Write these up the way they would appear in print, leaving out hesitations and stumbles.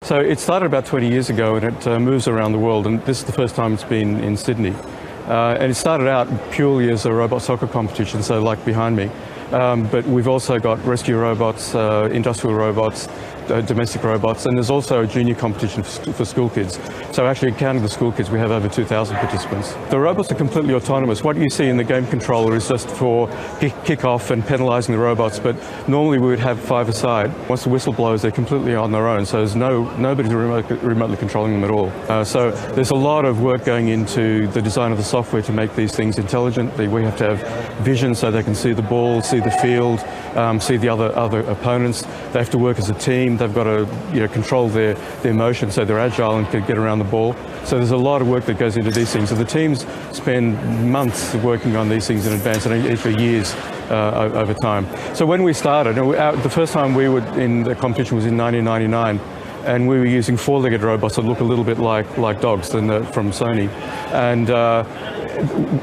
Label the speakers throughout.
Speaker 1: So it started about 20 years ago, and it moves around the world, and this is the first time it's been in Sydney. And it started out purely as a robot soccer competition, so like behind me. But we've also got rescue robots, industrial robots, domestic robots, and there's also a junior competition for school kids. So actually, counting the school kids, we have over 2,000 participants. The robots are completely autonomous. What you see in the game controller is just for kick-off and penalising the robots, but normally we would have 5 aside. Once the whistle blows, they're completely on their own, so there's nobody remotely controlling them at all. So there's a lot of work going into the design of the software to make these things intelligent. We have to have vision so they can see the ball, see the field, see the other opponents. They have to work as a team. They've got to control their motion so they're agile and can get around the ball. So there's a lot of work that goes into these things. So the teams spend months working on these things in advance and for years over time. So when we started, the first time we were in the competition was in 1999. And we were using 4-legged robots that look a little bit like dogs from Sony. And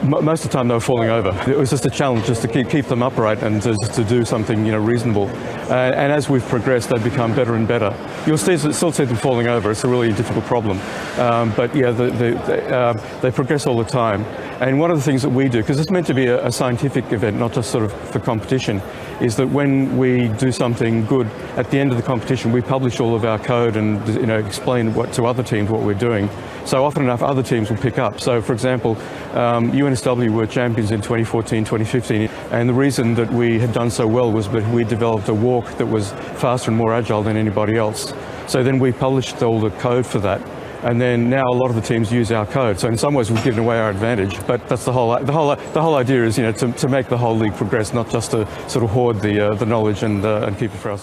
Speaker 1: most of the time they were falling over. It was just a challenge just to keep them upright and to do something reasonable. And as we've progressed, they've become better and better. You'll still see them falling over. It's a really difficult problem. But yeah, they progress all the time. And one of the things that we do, because it's meant to be a scientific event, not just sort of for competition, is that when we do something good, at the end of the competition, we publish all of our code and explain to other teams what we're doing. So often enough, other teams will pick up. So for example, UNSW were champions in 2014, 2015, and the reason that we had done so well was that we developed a walk that was faster and more agile than anybody else. So then we published all the code for that. And then now a lot of the teams use our code. So in some ways we've given away our advantage, but that's the whole idea is to make the whole league progress, not just to sort of hoard the knowledge and keep it for ourselves.